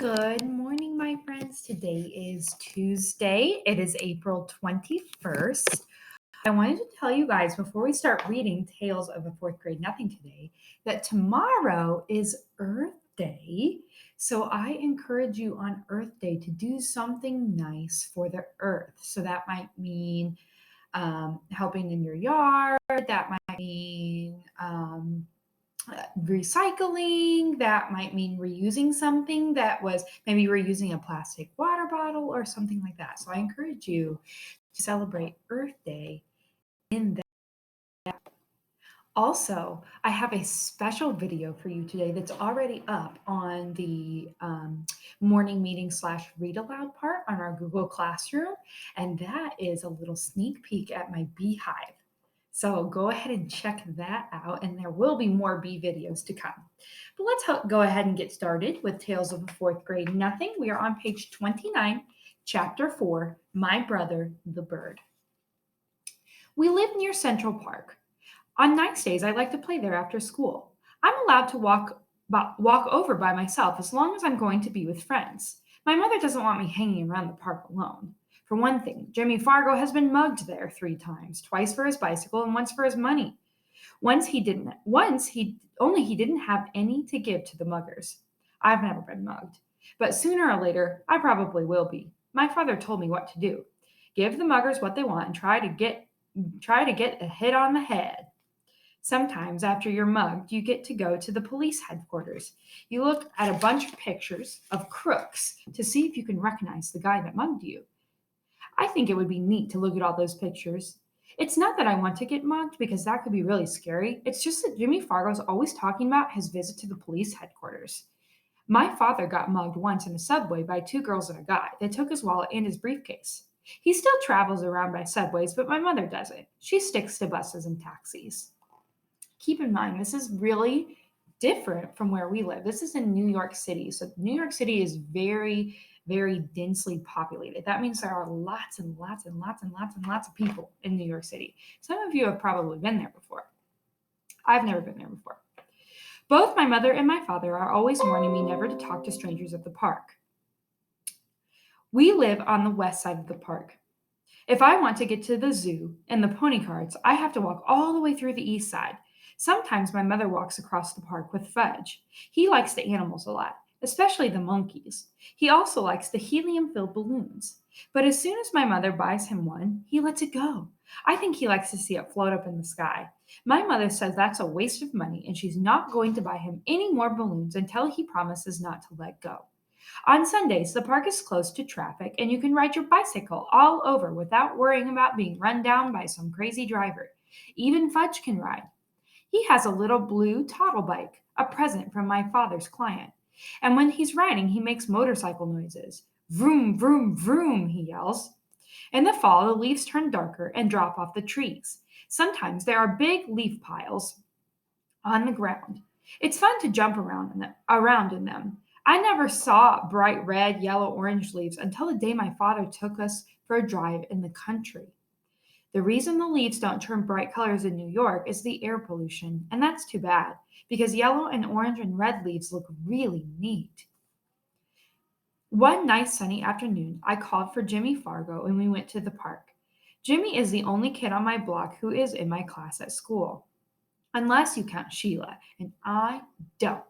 Good morning, my friends. Today is Tuesday. It is April 21st. I wanted to tell you guys before we start reading Tales of a Fourth Grade Nothing today that tomorrow is Earth Day. So I encourage you on Earth Day to do something nice for the earth. So that might mean helping in your yard, that might mean recycling, that might mean reusing something that was maybe reusing a plastic water bottle or something like that. So I encourage you to celebrate Earth Day in that. Also, I have a special video for you today that's already up on the morning meeting / read aloud part on our Google Classroom. And that is a little sneak peek at my beehive. So go ahead and check that out, and there will be more bee videos to come. But let's go ahead and get started with Tales of a Fourth Grade Nothing. We are on page 29, chapter 4, My Brother the Bird. We live near Central Park. On nice days, I like to play there after school. I'm allowed to walk over by myself as long as I'm going to be with friends. My mother doesn't want me hanging around the park alone. For one thing, Jimmy Fargo has been mugged there 3 times, twice for his bicycle and once for his money. Once he didn't have any to give to the muggers. I've never been mugged, but sooner or later I probably will be. My father told me what to do. Give the muggers what they want and try to get a hit on the head. Sometimes, after you're mugged, you get to go to the police headquarters. You look at a bunch of pictures of crooks to see if you can recognize the guy that mugged you. I think it would be neat to look at all those pictures. It's not that I want to get mugged because that could be really scary. It's just that Jimmy Fargo's always talking about his visit to the police headquarters. My father got mugged once in a subway by 2 girls and a guy. They took his wallet and his briefcase. He still travels around by subways, but my mother doesn't. She sticks to buses and taxis. Keep in mind, this is really different from where we live. This is in New York City. So, New York City is very, very densely populated. That means there are lots and lots and lots and lots and lots of people in New York City. Some of you have probably been there before. I've never been there before. Both my mother and my father are always warning me never to talk to strangers at the park. We live on the west side of the park. If I want to get to the zoo and the pony carts, I have to walk all the way through the east side. Sometimes my mother walks across the park with Fudge. He likes the animals a lot, especially the monkeys. He also likes the helium-filled balloons. But as soon as my mother buys him one, he lets it go. I think he likes to see it float up in the sky. My mother says that's a waste of money and she's not going to buy him any more balloons until he promises not to let go. On Sundays, the park is closed to traffic and you can ride your bicycle all over without worrying about being run down by some crazy driver. Even Fudge can ride. He has a little blue toddle bike, a present from my father's client. And when he's riding, he makes motorcycle noises. Vroom, vroom, vroom, he yells. In the fall, the leaves turn darker and drop off the trees. Sometimes there are big leaf piles on the ground. It's fun to jump around in them. I never saw bright red, yellow, orange leaves until the day my father took us for a drive in the country. The reason the leaves don't turn bright colors in New York is the air pollution, and that's too bad because yellow and orange and red leaves look really neat. One nice sunny afternoon, I called for Jimmy Fargo and we went to the park. Jimmy is the only kid on my block who is in my class at school, unless you count Sheila, and I don't.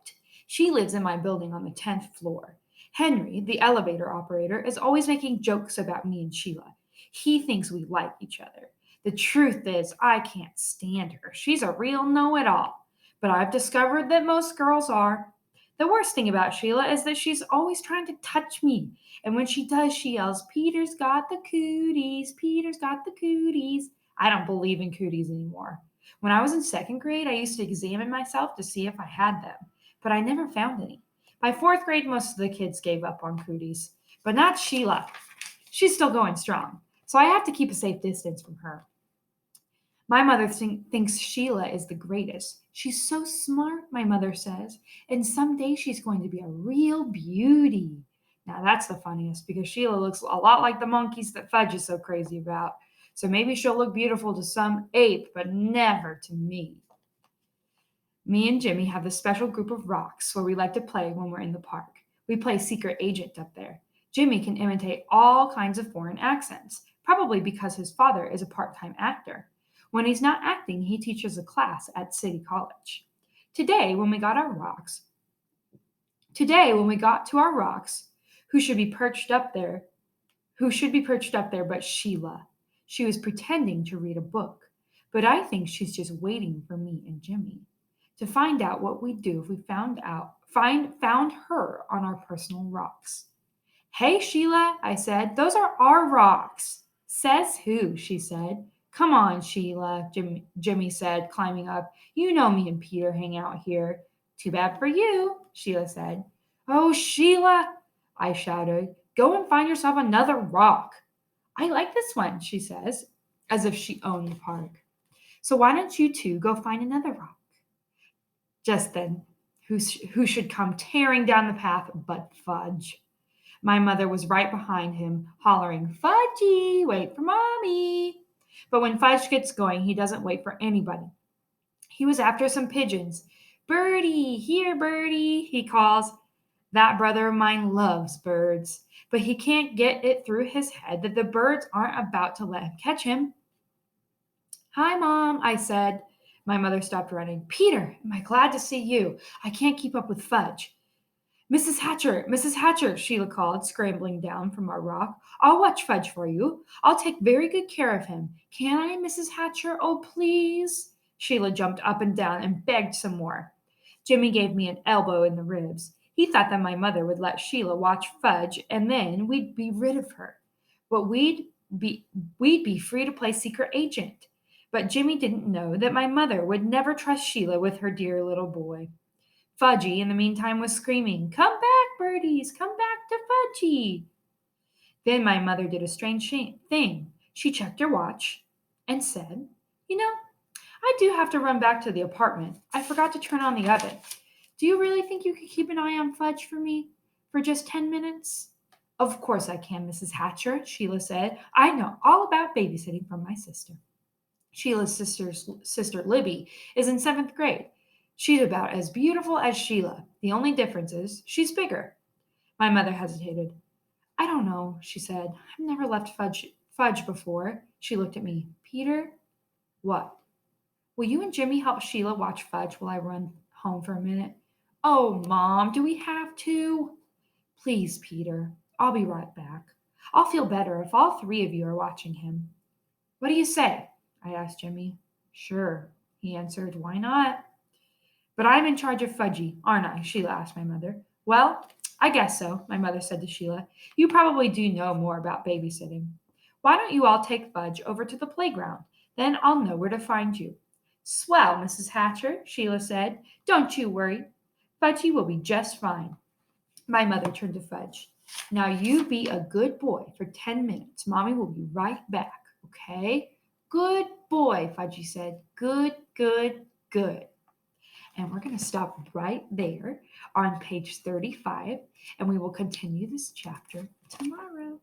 She lives in my building on the 10th floor. Henry, the elevator operator, is always making jokes about me and Sheila. He thinks we like each other. The truth is, I can't stand her. She's a real know it all. But I've discovered that most girls are. The worst thing about Sheila is that she's always trying to touch me. And when she does, she yells, Peter's got the cooties, Peter's got the cooties. I don't believe in cooties anymore. When I was in 2nd grade, I used to examine myself to see if I had them, but I never found any. By 4th grade, most of the kids gave up on cooties, but not Sheila. She's still going strong, so I have to keep a safe distance from her. My mother thinks Sheila is the greatest. She's so smart, my mother says, and someday she's going to be a real beauty. Now that's the funniest because Sheila looks a lot like the monkeys that Fudge is so crazy about. So maybe she'll look beautiful to some ape, but never to me. Me and Jimmy have this special group of rocks where we like to play when we're in the park. We play secret agent up there. Jimmy can imitate all kinds of foreign accents, probably because his father is a part-time actor. When he's not acting, he teaches a class at City College. Today, when we got our rocks, Today, when we got to our rocks, who should be perched up there? Who should be perched up there but Sheila? She was pretending to read a book, but I think she's just waiting for me and Jimmy to find out what we'd do if we found her on our personal rocks. Hey, Sheila, I said, those are our rocks. Says who? She said. Come on, Sheila, Jimmy said, climbing up. You know me and Peter hang out here. Too bad for you, Sheila said. Oh, Sheila, I shouted. Go and find yourself another rock. I like this one, she says, as if she owned the park. So why don't you two go find another rock? Just then, who should come tearing down the path but Fudge? My mother was right behind him, hollering, Fudgy, wait for mommy. But when Fudge gets going, he doesn't wait for anybody. He was after some pigeons. Birdie, here, Birdie, he calls. That brother of mine loves birds, but he can't get it through his head that the birds aren't about to let him catch him. Hi, Mom, I said. My mother stopped running. Peter, am I glad to see you? I can't keep up with Fudge. Mrs. Hatcher, Sheila called, scrambling down from our rock. I'll watch Fudge for you. I'll take very good care of him. Can I, Mrs. Hatcher? Oh, please. Sheila jumped up and down and begged some more. Jimmy gave me an elbow in the ribs. He thought that my mother would let Sheila watch Fudge and then we'd be rid of her. But we'd be free to play secret agent. But Jimmy didn't know that my mother would never trust Sheila with her dear little boy. Fudgy, in the meantime, was screaming, Come back, birdies! Come back to Fudgy! Then my mother did a strange thing. She checked her watch and said, You know, I do have to run back to the apartment. I forgot to turn on the oven. Do you really think you could keep an eye on Fudge for me for just 10 minutes? Of course I can, Mrs. Hatcher, Sheila said. I know all about babysitting from my sister. Sheila's sister Libby is in 7th grade. She's about as beautiful as Sheila. The only difference is she's bigger. My mother hesitated. I don't know, she said. I've never left Fudge before. She looked at me. Peter? What? Will you and Jimmy help Sheila watch Fudge while I run home for a minute? Oh, Mom, do we have to? Please, Peter. I'll be right back. I'll feel better if all 3 of you are watching him. What do you say? I asked Jimmy. Sure, he answered. Why not? But I'm in charge of Fudgy, aren't I? Sheila asked my mother. Well, I guess so, my mother said to Sheila. You probably do know more about babysitting. Why don't you all take Fudge over to the playground? Then I'll know where to find you. Swell, Mrs. Hatcher, Sheila said. Don't you worry. Fudgy will be just fine. My mother turned to Fudge. Now you be a good boy for 10 minutes. Mommy will be right back, okay? Good boy, Fudgy said. Good, good, good. And we're going to stop right there on page 35, and we will continue this chapter tomorrow.